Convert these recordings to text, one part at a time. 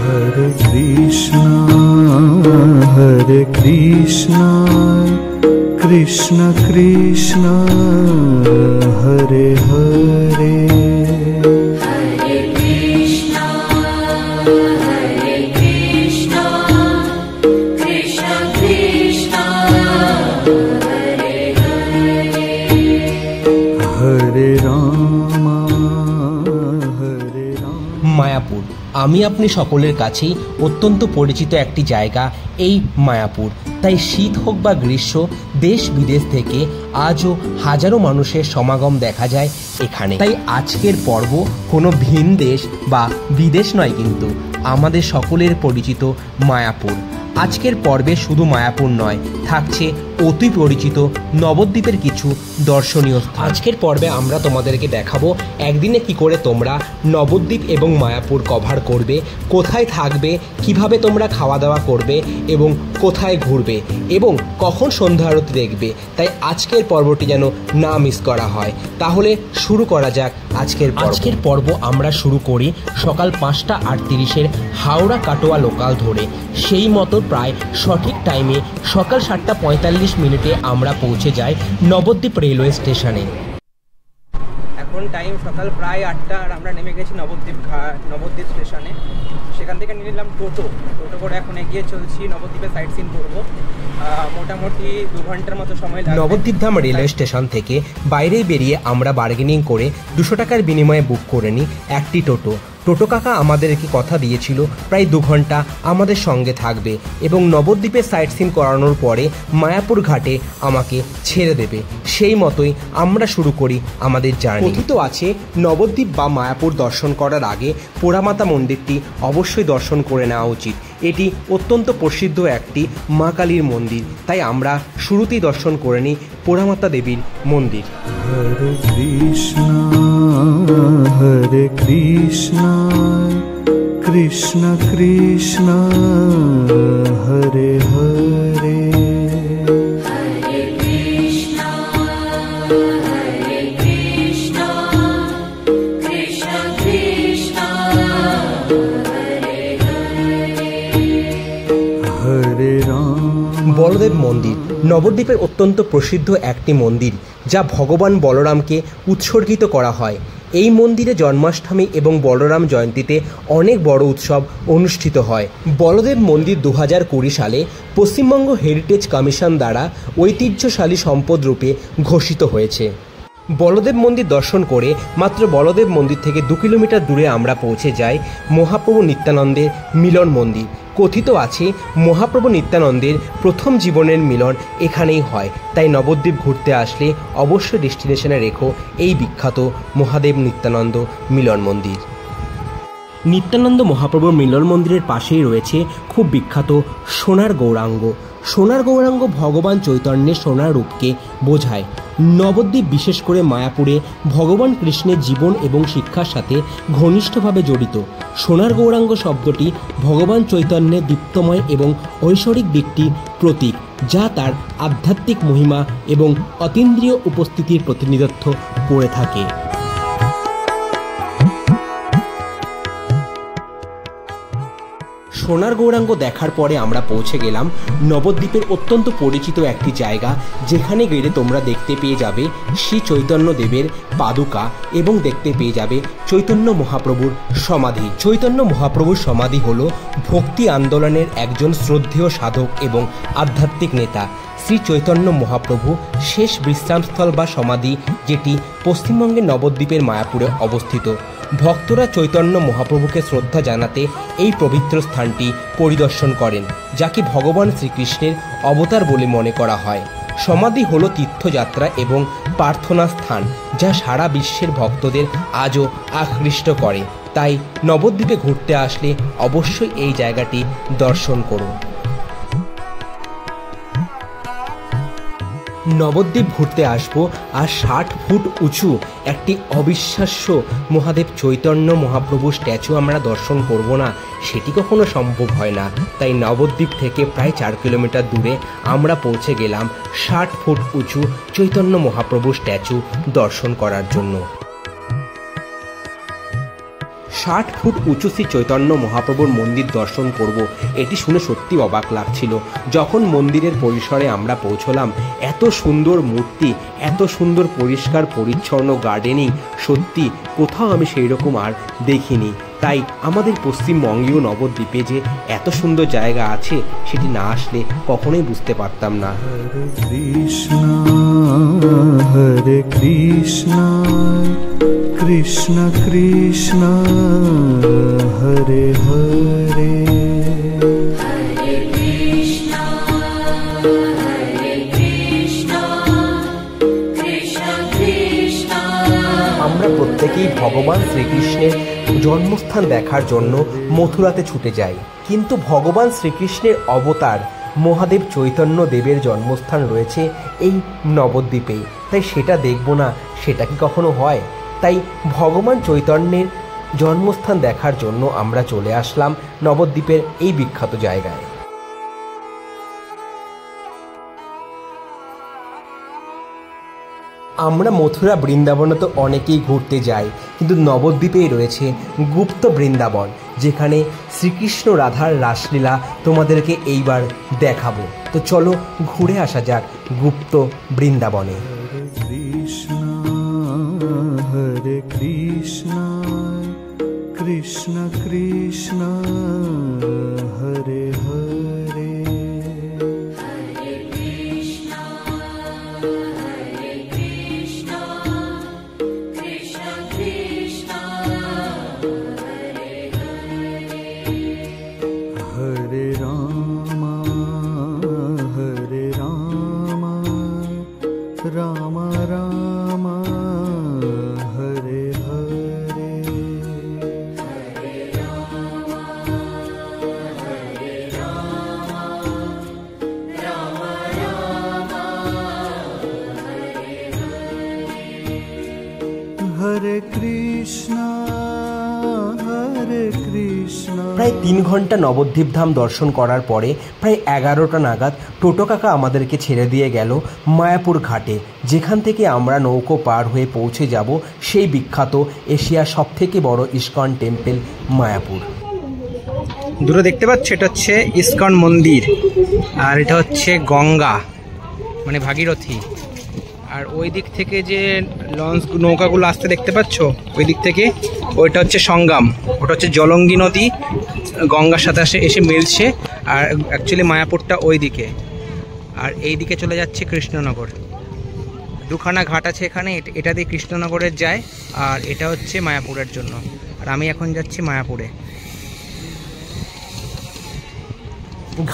হরে কৃষ্ণ কৃষ্ণ কৃষ্ণ হরে হরে মায়াপুর আমি আপনি সকলের কাছেই অত্যন্ত পরিচিত একটি জায়গা এই মায়াপুর। তাই শীত হোক বা গ্রীষ্ম, দেশ বিদেশ থেকে আজও হাজারো মানুষের সমাগম দেখা যায় এখানে। তাই আজকের পর্ব কোনো ভিন দেশ বা বিদেশ নয়, কিন্তু আমাদের সকলের পরিচিত মায়াপুর। আজকের পর্বে শুধু মায়াপুর নয়, থাকছে অতি পরিচিত নবদ্বীপের কিছু দর্শনীয় স্থান। আজকের পর্বে আমরা তোমাদেরকে দেখাবো একদিনে কি করে তোমরা নবদ্বীপ এবং মায়াপুর কভার করবে, কোথায় থাকবে, কিভাবে তোমরা খাওয়া দাওয়া করবে এবং কোথায় ঘুরবে এবং কখন সন্ধ্যা আরতি দেখবে। তাই আজকের পর্বটি যেন না মিস করা হয়। তাহলে শুরু করা যাক আজকের পর্ব। আমরা শুরু করি সকাল 5:38 হাওড়া কাটোয়া লোকাল ধরে। সেই মতো প্রায় সঠিক টাইমে সকাল 7:45 আমরা পৌঁছে যাই নবদ্বীপ রেলওয়ে স্টেশনে। এখন টাইম সকাল প্রায় 8টা আর আমরা নেমে গেছি নবদ্বীপ স্টেশনে। সেখান থেকে নিয়ে নিলাম টোটো করে এখন এগিয়ে চলছি নবদ্বীপে সাইট সিন করবো। মোটামুটি 2 ঘন্টার মতো সময় লাগবে। নবদ্বীপ ধাম রেলওয়ে স্টেশন থেকে বাইরে বেরিয়ে আমরা বার্গেনিং করে 200 টাকার বিনিময়ে বুক করে নিই একটি টোটো কাকা আমাদেরকে কথা দিয়েছিল প্রায় 2 ঘন্টা আমাদের সঙ্গে থাকবে এবং নবদ্বীপে সাইট সিন করানোর পরে মায়াপুর ঘাটে আমাকে ছেড়ে দেবে। সেই মতোই আমরা শুরু করি আমাদের জার্নি। কথিত আছে নবদ্বীপ বা মায়াপুর দর্শন করার আগে পোড়ামাতা মন্দিরটি অবশ্যই দর্শন করে নেওয়া উচিত। এটি অত্যন্ত প্রসিদ্ধ একটি মা কালীর মন্দির, তাই আমরা শুরুতেই দর্শন করে নিই পোড়ামাতা দেবীর মন্দির। হরে কৃষ্ণ কৃষ্ণ কৃষ্ণ হরে হরে বলদেব মন্দির নবদ্বীপের অত্যন্ত প্রসিদ্ধ একটি মন্দির, যা ভগবান বলরামকে উৎসর্গিত করা হয়। এই মন্দিরে জন্মাষ্টমী এবং বলরাম জয়ন্তীতে অনেক বড় উৎসব অনুষ্ঠিত হয়। বলদেব মন্দির 2020 সালে পশ্চিমবঙ্গ হেরিটেজ কমিশন দ্বারা ঐতিহ্যশালী সম্পদ রূপে ঘোষিত হয়েছে। বলদেব মন্দির দর্শন করে মাত্র বলদেব মন্দির থেকে 2 কিলোমিটার দূরে আমরা পৌঁছে যাই মহাপ্রভু নিত্যানন্দের মিলন মন্দির। কথিত আছে মহাপ্রভু নিত্যানন্দের প্রথম জীবনের মিলন এখানেই হয়। তাই নবদ্বীপ ঘুরতে আসলে অবশ্যই ডেস্টিনেশনে রেখো এই বিখ্যাত মহাদেব নিত্যানন্দ মিলন মন্দির। নিত্যানন্দ মহাপ্রভুর মিলন মন্দিরের পাশেই রয়েছে খুব বিখ্যাত সোনার গৌরাঙ্গ। সোনার গৌরাঙ্গ ভগবান চৈতন্যের সোনার রূপকে বোঝায়। নবদ্বীপ বিশেষ করে মায়াপুরে ভগবান কৃষ্ণের জীবন এবং শিক্ষার সাথে ঘনিষ্ঠভাবে জড়িত। সোনার গৌরাঙ্গ শব্দটি ভগবান চৈতন্যের দীপ্তময় এবং ঐশ্বরিক দিকটির প্রতীক, যা তার আধ্যাত্মিক মহিমা এবং অতীন্দ্রিয় উপস্থিতির প্রতিনিধিত্ব করে থাকে। সোনার গৌরাঙ্গ দেখার পরে আমরা পৌঁছে গেলাম নবদ্বীপের অত্যন্ত পরিচিত একটি জায়গা, যেখানে গেলে তোমরা দেখতে পেয়ে যাবে শ্রী চৈতন্য দেবের পাদুকা এবং দেখতে পেয়ে যাবে চৈতন্য মহাপ্রভুর সমাধি। চৈতন্য মহাপ্রভুর সমাধি হল ভক্তি আন্দোলনের একজন শ্রদ্ধেয় সাধক এবং আধ্যাত্মিক নেতা। শ্রী চৈতন্য মহাপ্রভু শেষ বিশ্রামস্থল বা সমাধি, যেটি পশ্চিমবঙ্গের নবদ্বীপের মায়াপুরে অবস্থিত। ভক্তরা চৈতন্য মহাপ্রভুকে শ্রদ্ধা জানাতে এই পবিত্র স্থানটি পরিদর্শন করেন, যাকে ভগবান শ্রীকৃষ্ণের অবতার বলে মনে করা হয়। সমাধি হল তীর্থযাত্রা এবং প্রার্থনা স্থান, যা সারা বিশ্বের ভক্তদের আজও আকৃষ্ট করে। তাই নবদ্বীপে ঘুরতে আসলে অবশ্যই এই জায়গাটি দর্শন করুন। নবদ্বীপ ঘুরতে আসবো আর 60 ফুট উঁচু একটি অবিশ্বাস্য মহাদেব চৈতন্য মহাপ্রভু স্ট্যাচু আমরা দর্শন করব না, সেটি কখনো সম্ভব হয় না। তাই নবদ্বীপ থেকে প্রায় 4 কিলোমিটার দূরে আমরা পৌঁছে গেলাম 60 ফুট উঁচু চৈতন্য মহাপ্রভু স্ট্যাচু দর্শন করার জন্য। 60 ফুট উঁচু শ্রী চৈতন্য মহাপ্রভুর মন্দির দর্শন করব, এটি শুনে সত্যি অবাক লাগছিল। যখন মন্দিরের পরিসরে আমরা পৌঁছলাম, এত সুন্দর মূর্তি, এত সুন্দর পরিষ্কার পরিচ্ছন্ন গার্ডেনিং, সত্যি কোথাও আমি সেই রকম আর দেখিনি। তাই আমাদের পশ্চিমবঙ্গীয় নবদ্বীপে যে এত সুন্দর জায়গা আছে, সেটি না আসলে কখনোই বুঝতে পারতাম না। হরে কৃষ্ণ কৃষ্ণ কৃষ্ণ হরে হরে। আমরা প্রত্যেকেই ভগবান শ্রীকৃষ্ণের জন্মস্থান দেখার জন্য মথুরাতে ছুটে যাই, কিন্তু ভগবান শ্রীকৃষ্ণের অবতার মহাদেব চৈতন্য দেবের জন্মস্থান রয়েছে এই নবদ্বীপেই। তাই সেটা দেখব না, সেটা কি কখনো হয়? তাই ভগবান চৈতন্যের জন্মস্থান দেখার জন্য আমরা চলে আসলাম নবদ্বীপের এই বিখ্যাত জায়গায়। আমরা মথুরা বৃন্দাবনে তো অনেকেই ঘুরতে যাই, কিন্তু নবদ্বীপেই রয়েছে গুপ্ত বৃন্দাবন, যেখানে শ্রীকৃষ্ণ রাধার রাসলীলা তোমাদেরকে এইবার দেখাবো। তো চলো ঘুরে আসা যাক গুপ্ত বৃন্দাবনে। হরে কৃষ্ণ কৃষ্ণ কৃষ্ণ হরে হরে। রাম রাম হরে হরে। হরে কৃষ্ণ হরে কৃষ্ণ। প্রায় 3 ঘন্টা নবদ্বীপ ধাম দর্শন করার পরে প্রায় 11টা নাগাদ টোটো কাকা আমাদেরকে ছেড়ে দিয়ে গেল মায়াপুর ঘাটে, যেখান থেকে আমরা নৌকো পার হয়ে পৌঁছে যাব সেই বিখ্যাত এশিয়ার সবথেকে বড় ইস্কন টেম্পল মায়াপুর। দূরে দেখতে পাচ্ছ, এটা হচ্ছে ইস্কন মন্দির, আর এটা হচ্ছে গঙ্গা মানে ভাগীরথী। আর ওই দিক থেকে যে লঞ্চ নৌকাগুলো আসতে দেখতে পাচ্ছ, ওই দিক থেকে ওইটা হচ্ছে সঙ্গম, ওটা হচ্ছে জলঙ্গি নদী গঙ্গার সাথে এসে মিলছে। আর অ্যাকচুয়ালি মায়াপুরটা ওই দিকে, আর এই দিকে চলে যাচ্ছে কৃষ্ণনগর। দুখানা ঘাট আছে এখানে, এটা দিয়ে কৃষ্ণনগরের যায়, আর এটা হচ্ছে মায়াপুরের জন্য। আর আমি এখন যাচ্ছি মায়াপুরে।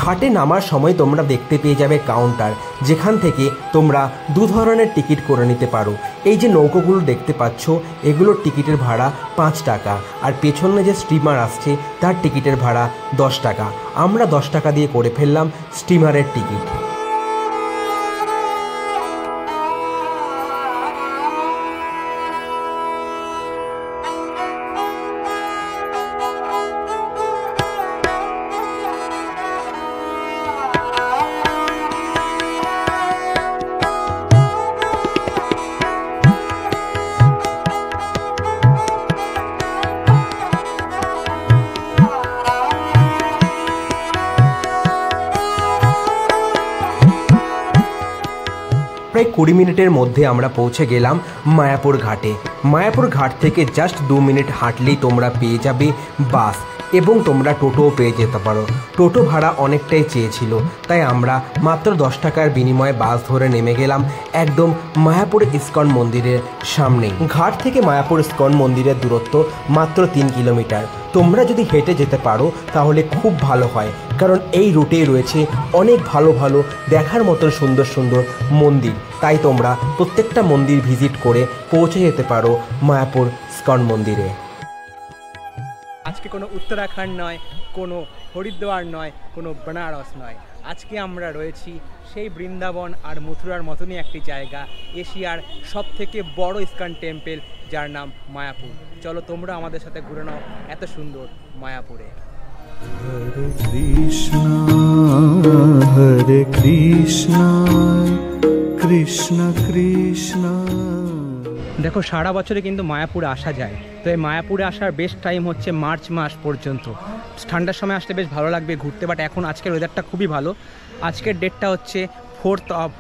ঘাটে নামার সময় তোমরা দেখতে পেয়ে যাবে কাউন্টার, যেখান থেকে তোমরা 2 ধরনের টিকিট করে নিতে পারো। এই যে নৌকোগুলো দেখতে পাচ্ছ, এগুলোর টিকিটের ভাড়া 5 টাকা, আর পেছনে যে স্টিমার আসছে তার টিকিটের ভাড়া 10 টাকা। আমরা 10 টাকা দিয়ে করে ফেললাম স্টিমারের টিকিট। প্রায় 20 মিনিটের মধ্যে আমরা পৌঁছে গেলাম মায়াপুর ঘাটে। মায়াপুর ঘাট থেকে জাস্ট 2 মিনিট হাঁটলেই তোমরা পেয়ে যাবে বাস, এবং তোমরা টোটোও পেয়ে যেতে পারো। টোটো ভাড়া অনেকটাই চেয়েছিল, তাই আমরা মাত্র 10 টাকার বিনিময়ে বাস ধরে নেমে গেলাম একদম মায়াপুর ইস্কন মন্দিরের সামনেই। ঘাট থেকে মায়াপুর ইস্কন মন্দিরের দূরত্ব মাত্র 3 কিলোমিটার। তোমরা যদি হেঁটে যেতে পারো তাহলে খুব ভালো হয়, কারণ এই রুটেই রয়েছে অনেক ভালো ভালো দেখার মতন সুন্দর সুন্দর মন্দির। তাই তোমরা প্রত্যেকটা মন্দির ভিজিট করে পৌঁছে যেতে পারো মায়াপুর ইস্কন মন্দিরে। আজকে কোনো উত্তরাখণ্ড নয়, কোনো হরিদ্বার নয়, কোনো বেনারস নয়, আজকে আমরা রয়েছি সেই বৃন্দাবন আর মথুরার মতনই একটি জায়গা, এশিয়ার সবথেকে বড় ইস্কন টেম্পল, যার নাম মায়াপুর। চলো তোমরা আমাদের সাথে ঘুরে নাও এত সুন্দর মায়াপুরে। হরে কৃষ্ণ হরে কৃষ্ণ কৃষ্ণ কৃষ্ণ। দেখো সারা বছরে কিন্তু মায়াপুরে আসা যায়, তো এই মায়াপুরে আসার বেস্ট টাইম হচ্ছে মার্চ মাস পর্যন্ত। ঠান্ডার সময় আসলে বেশ ভালো লাগবে ঘুরতে, বাট এখন আজকের ওয়েদারটা খুবই ভালো। আজকের ডেটটা হচ্ছে 4th of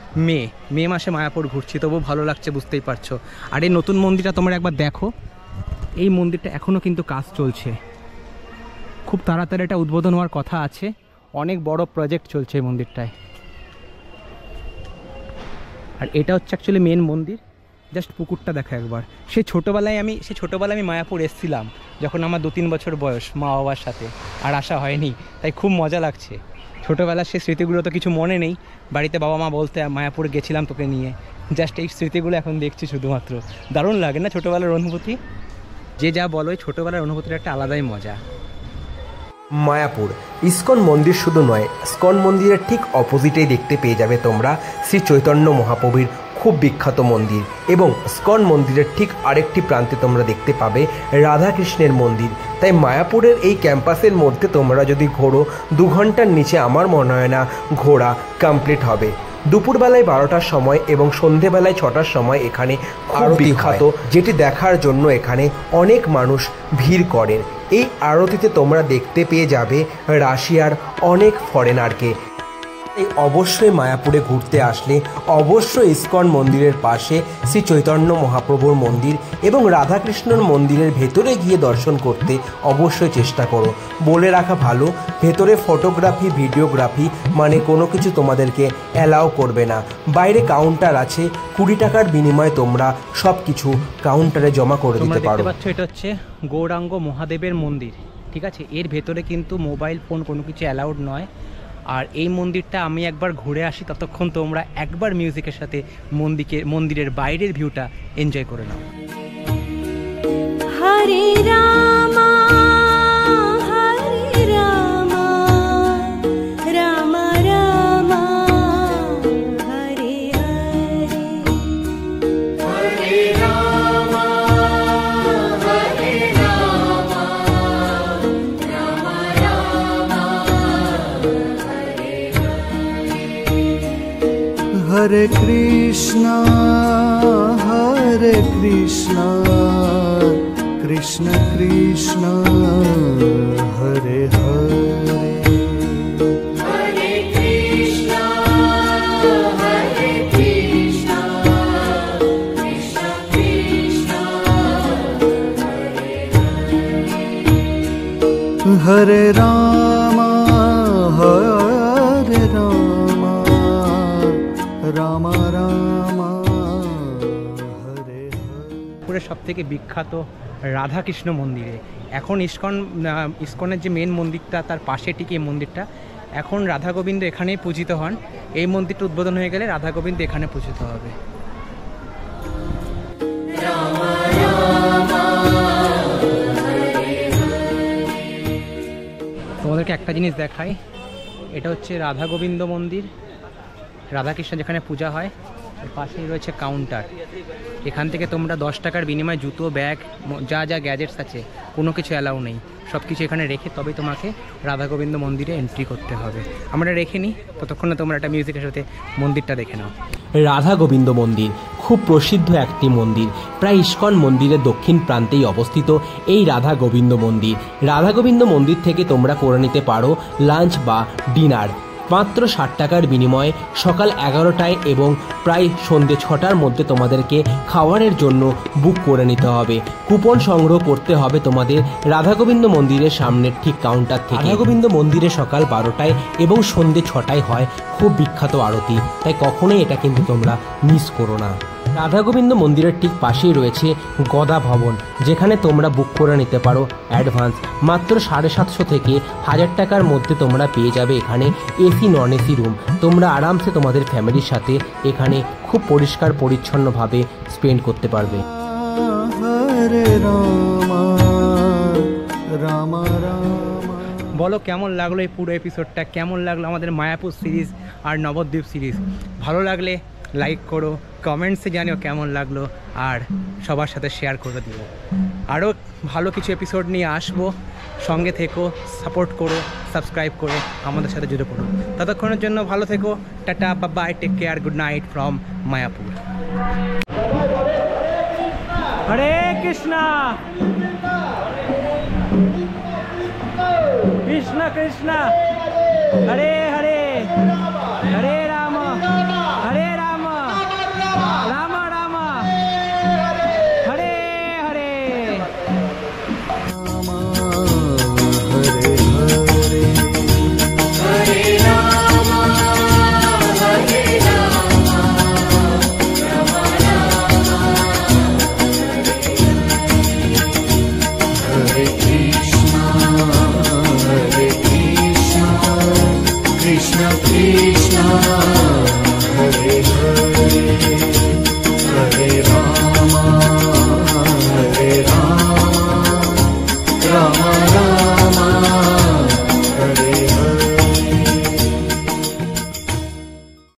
মে মাসে মায়াপুর ঘুরছি, তবু ভালো লাগছে, বুঝতেই পারছো। আর এই নতুন মন্দিরটা তোমরা একবার দেখো, এই মন্দিরটা এখনও কিন্তু কাজ চলছে, খুব তাড়াতাড়ি এটা উদ্বোধন হওয়ার কথা আছে। অনেক বড় প্রজেক্ট চলছে এই মন্দিরটায়। আর এটা হচ্ছে অ্যাকচুয়ালি মেন মন্দির। জাস্ট পুকুরটা দেখো একবার। সেই ছোটোবেলায় আমি মায়াপুর এসেছিলাম যখন আমার 2-3 বছর বয়স, মা বাবার সাথে, আর আসা হয়নি, তাই খুব মজা লাগছে। ছোটোবেলার সেই স্মৃতিগুলো তো কিছু মনে নেই, বাড়িতে বাবা মা বলতে মায়াপুর গেছিলাম তোকে নিয়ে, জাস্ট এই স্মৃতিগুলো এখন দেখছি শুধুমাত্র। দারুণ লাগে না ছোটোবেলার অনুভূতি? যে যা বলো, ওই ছোটোবেলার অনুভূতির একটা আলাদাই মজা। মায়াপুর ইস্কন মন্দির শুধু নয়, ইস্কন মন্দিরের ঠিক অপোজিটেই দেখতে পেয়ে যাবে তোমরা শ্রী চৈতন্য মহাপ্রভুর খুব বিখ্যাত মন্দির, এবং ইস্কন মন্দিরের ঠিক আরেকটি প্রান্তে তোমরা দেখতে পাবে রাধাকৃষ্ণের মন্দির। তাই মায়াপুরের এই ক্যাম্পাসের মধ্যে তোমরা যদি ঘোরো, 2 ঘন্টার নিচে আমার মনে হয় না ঘোরা কমপ্লিট হবে। দুপুরবেলায় 12টার সময় এবং সন্ধেবেলায় 6টার সময় এখানে খুব বিখ্যাত, যেটি দেখার জন্য এখানে অনেক মানুষ ভিড় করেন। এই আরতিতে তোমরা দেখতে পেয়ে যাবে রাশিয়ার অনেক ফরেনারকে। এই অবশ্যই মায়াপুরে ঘুরতে আসলে অবশ্যই ইস্কন মন্দিরের পাশে শ্রী চৈতন্য মহাপ্রভুর মন্দির এবং রাধাকৃষ্ণর মন্দিরের ভেতরে গিয়ে দর্শন করতে অবশ্যই চেষ্টা করো। বলে রাখা ভালো, ভেতরে ফটোগ্রাফি ভিডিওগ্রাফি মানে কোনো কিছু তোমাদেরকে অ্যালাউ করবে না। বাইরে কাউন্টার আছে, 20 টাকার বিনিময়ে তোমরা সব কিছু কাউন্টারে জমা করে দিতে পারো। দেখতে পাচ্ছ এটা হচ্ছে গৌরাঙ্গ মহাদেবের মন্দির, ঠিক আছে? এর ভেতরে কিন্তু মোবাইল ফোন কোনো কিছু অ্যালাউড নয়। আর এই মন্দিরটা আমি একবার ঘুরে আসি, ততক্ষণ তোমরা একবার মিউজিকের সাথে মন্দিরের বাইরের ভিউটা এনজয় করে নাও। হরে রামা হরে রামা রামা রামা হরে হরে, হরে রামা হরে রামা রামা রামা Hare Krishna, Hare Krishna, Krishna Krishna, Hare Hare. Hare Krishna, Hare Krishna, Krishna Krishna, Hare Hare Rama, Hare Rama, Rama Rama, Hare Hare. পুরো সব থেকে বিখ্যাত রাধাকৃষ্ণ মন্দিরে এখন ইস্কনের যে মেন মন্দিরটা, তার পাশে ঠিক এই মন্দিরটা। এখন রাধা গোবিন্দ এখানেই পূজিত হন। এই মন্দিরটা উদ্বোধন হয়ে গেলে রাধা গোবিন্দ এখানে পূজিত হবে। তোমাদেরকে একটা জিনিস দেখাই, এটা হচ্ছে রাধা গোবিন্দ মন্দির, রাধাকৃষ্ণ যেখানে পূজা হয়। এর পাশেই রয়েছে কাউন্টার। এখান থেকে তোমরা 10 টাকার বিনিময়ে জুতো, ব্যাগ, যা যা গ্যাজেটস আছে কোনো কিছু অ্যালাউ নেই, সব কিছু এখানে রেখে তবে তোমাকে রাধা গোবিন্দ মন্দিরে এন্ট্রি করতে হবে। আমরা রেখে নিই, ততক্ষণে তোমরা একটা মিউজিকের সাথে মন্দিরটা দেখে নাও। রাধা গোবিন্দ মন্দির খুব প্রসিদ্ধ একটি মন্দির, প্রায় ইস্কন মন্দিরের দক্ষিণ প্রান্তেই অবস্থিত এই রাধা গোবিন্দ মন্দির। রাধা গোবিন্দ মন্দির থেকে তোমরা করে নিতে পারো লাঞ্চ বা ডিনার মাত্র 60 টাকার বিনিময়ে সকাল 11টায় এবং প্রায় সন্ধ্যে 6টার মধ্যে তোমাদেরকে খাবারের জন্য বুক করে নিতে হবে। কুপন সংগ্রহ করতে হবে তোমাদের রাধা গোবিন্দ মন্দিরের সামনের ঠিক কাউন্টার থেকে। রাধা গোবিন্দ মন্দিরে সকাল 12টায় এবং সন্ধ্যে 6টায় হয় খুব বিখ্যাত আরতি, তাই কখনোই এটা কিন্তু তোমরা মিস করো না। রাধা গোবিন্দ মন্দিরের ঠিক পাশেই রয়েছে গদা ভবন, যেখানে তোমরা বুক করে নিতে পারো অ্যাডভান্স মাত্র 750 থেকে 1000 টাকার মধ্যে তোমরা পেয়ে যাবে এখানে এসি নন এসি রুম। তোমরা আরামসে তোমাদের ফ্যামিলির সাথে এখানে খুব পরিষ্কার পরিচ্ছন্নভাবে স্পেন্ড করতে পারবে। Hare Rama, Rama Rama. বলো কেমন লাগলো এই পুরো এপিসোডটা, কেমন লাগলো আমাদের মায়াপুর সিরিজ আর নবদ্বীপ সিরিজ? ভালো লাগলে লাইক করো, কমেন্টসে জানিও কেমন লাগলো, আর সবার সাথে শেয়ার করে দিও। আরও ভালো কিছু এপিসোড নিয়ে আসবো, সঙ্গে থেকো, সাপোর্ট করো, সাবস্ক্রাইব করে আমাদের সাথে জুড়ে পড়ো। ততক্ষণের জন্য ভালো থেকো, tata, bye, take care, good night from Mayapur. Hare Krishna Krishna Krishna Hare Hare Hare